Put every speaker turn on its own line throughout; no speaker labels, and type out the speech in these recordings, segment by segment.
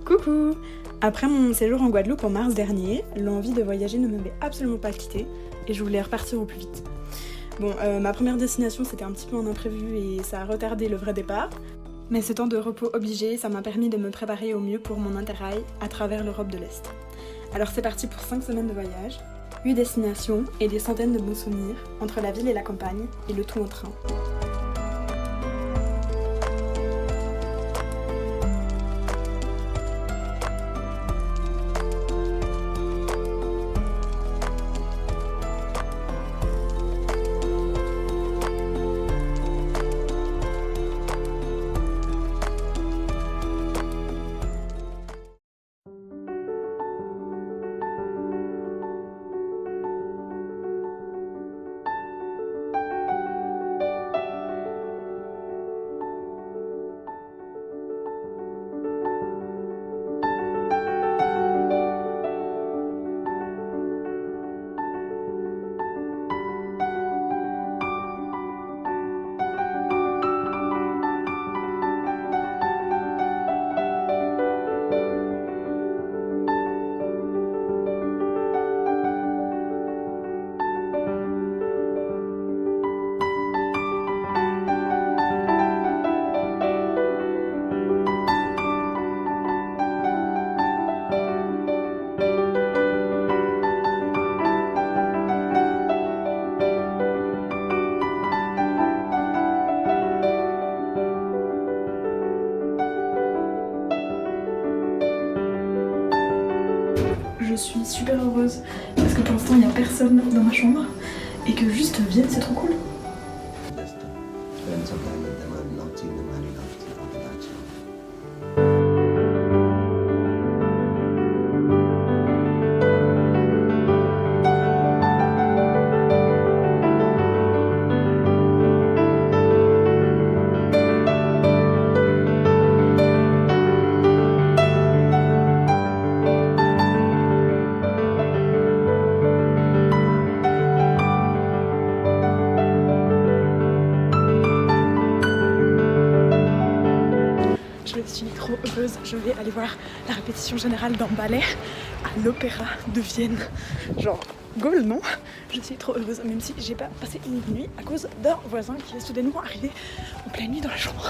Coucou! Après mon séjour en Guadeloupe en mars dernier, l'envie de voyager ne m'avait absolument pas quittée et je voulais repartir au plus vite. Bon, ma première destination c'était un petit peu un imprévu et ça a retardé le vrai départ, mais ce temps de repos obligé, ça m'a permis de me préparer au mieux pour mon interrail à travers l'Europe de l'Est. Alors c'est parti pour 5 semaines de voyage, 8 destinations et des centaines de bons souvenirs entre la ville et la campagne, et le tout en train. Je suis super heureuse parce que pour l'instant il n'y a personne dans ma chambre et que juste vienne, c'est trop cool. Je suis trop heureuse, je vais aller voir la répétition générale d'un ballet à l'Opéra de Vienne. Genre, goal, non? Je suis trop heureuse, même si j'ai pas passé une nuit à cause d'un voisin qui est soudainement arrivé en pleine nuit dans la chambre.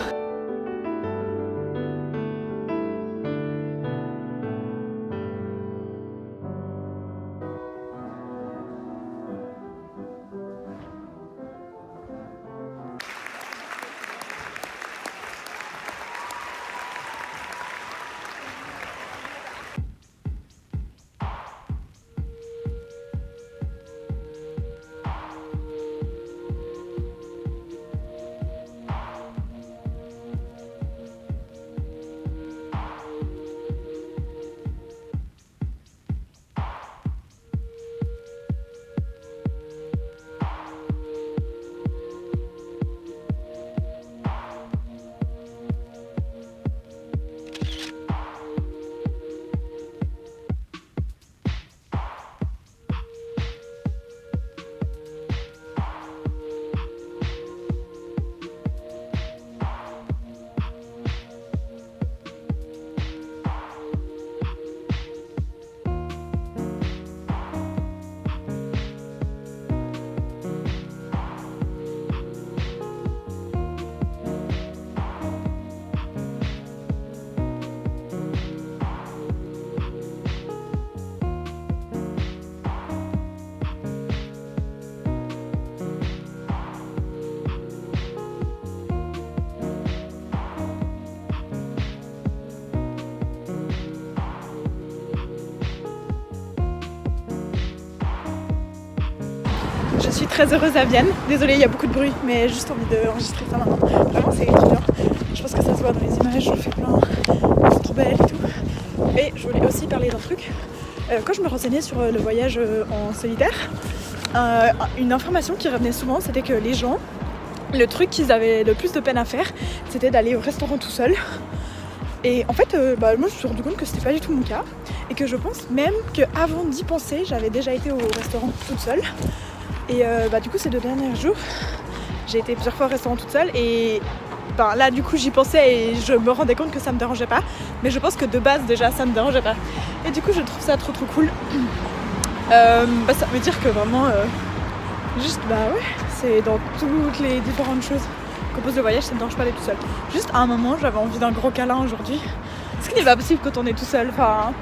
Je suis très heureuse à Vienne. Désolée, il y a beaucoup de bruit, mais j'ai juste envie d'enregistrer ça maintenant. Vraiment, c'est trop bien. Je pense que ça se voit dans les images, je fais plein. C'est trop belle et tout. Et je voulais aussi parler d'un truc. Quand je me renseignais sur le voyage en solitaire, une information qui revenait souvent, c'était que les gens, le truc qu'ils avaient le plus de peine à faire, c'était d'aller au restaurant tout seul. Et en fait, moi je me suis rendu compte que c'était pas du tout mon cas. Et que je pense même qu'avant d'y penser, j'avais déjà été au restaurant toute seule. Et du coup ces 2 derniers jours, j'ai été plusieurs fois au restaurant toute seule et là du coup j'y pensais et je me rendais compte que ça me dérangeait pas, mais je pense que de base déjà ça me dérangeait pas. Et du coup je trouve ça trop cool. Ça veut dire que vraiment juste ouais, c'est dans toutes les différentes choses qu'on pose le voyage, ça me dérange pas d'être tout seul. Juste à un moment j'avais envie d'un gros câlin aujourd'hui, ce qui n'est pas possible quand on est tout seul. Enfin,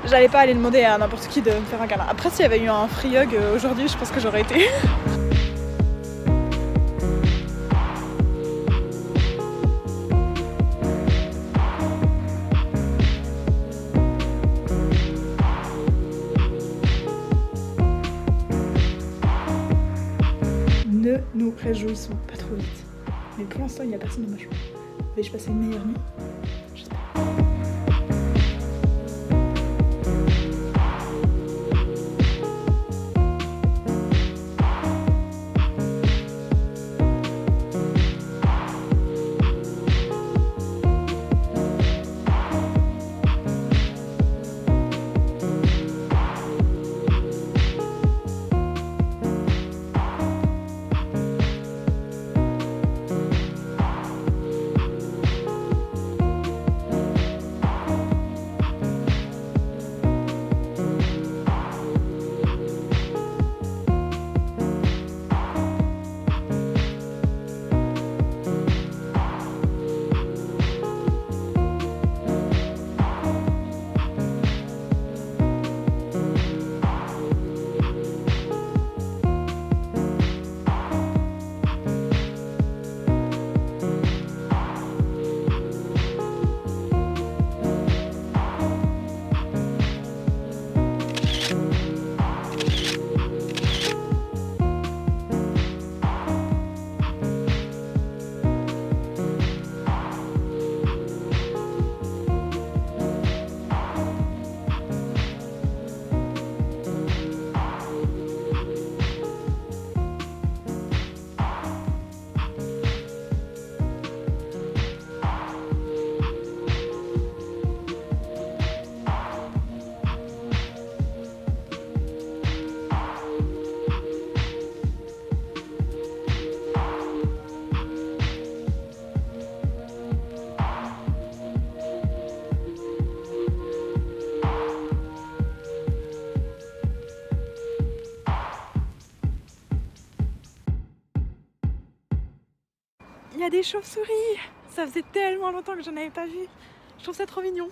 j'allais pas aller demander à n'importe qui de me faire un câlin. Après s'il y avait eu un free hug aujourd'hui, je pense que j'aurais été. Ne nous réjouissons pas trop vite. Mais pour l'instant, il n'y a personne dans ma chambre. Vais-je passer une meilleure nuit? J'espère. Il y a des chauves-souris. Ça faisait tellement longtemps que j'en avais pas vu. Je trouve ça trop mignon.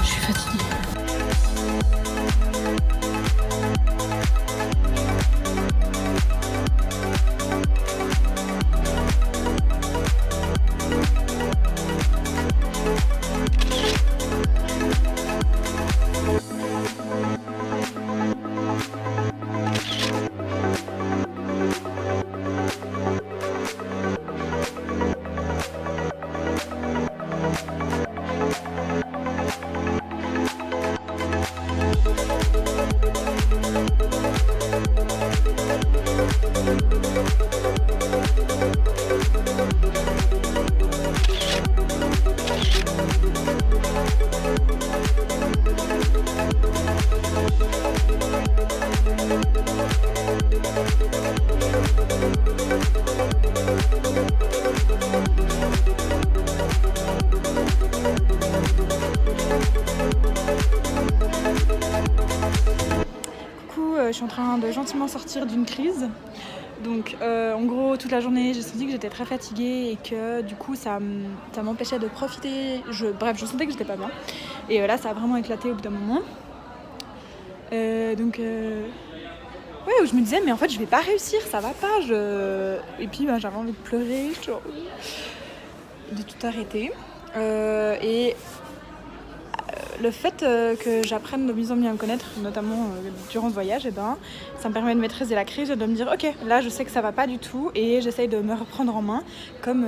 Je suis fatiguée. Je suis en train de gentiment sortir d'une crise. Donc en gros toute la journée j'ai senti que j'étais très fatiguée et que du coup ça m'empêchait de profiter. Bref, je sentais que j'étais pas bien. Et là ça a vraiment éclaté au bout d'un moment. Ouais, où je me disais mais en fait je vais pas réussir, ça va pas. Et puis j'avais envie de pleurer, genre, de tout arrêter. Le fait que j'apprenne de mieux en mieux à me connaître, notamment durant ce voyage, ça me permet de maîtriser la crise et de me dire ok, là je sais que ça va pas du tout et j'essaye de me reprendre en main comme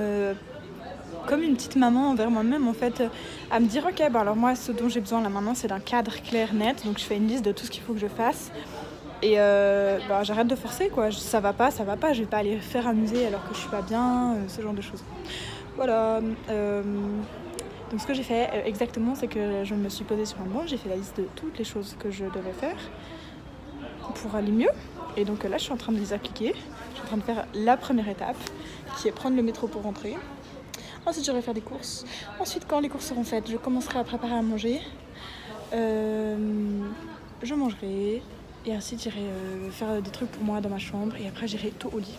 une petite maman envers moi-même en fait, à me dire ok, alors moi ce dont j'ai besoin là maintenant c'est d'un cadre clair, net, donc je fais une liste de tout ce qu'il faut que je fasse Et j'arrête de forcer quoi, ça va pas, je vais pas aller faire un musée alors que je suis pas bien, ce genre de choses. Voilà. Donc ce que j'ai fait exactement, c'est que je me suis posée sur un banc, j'ai fait la liste de toutes les choses que je devais faire pour aller mieux. Et donc là, je suis en train de les appliquer. Je suis en train de faire la première étape, qui est prendre le métro pour rentrer. Ensuite, j'irai faire des courses. Ensuite, quand les courses seront faites, je commencerai à préparer à manger. Je mangerai. Et ensuite, j'irai faire des trucs pour moi dans ma chambre. Et après, j'irai tout au lit.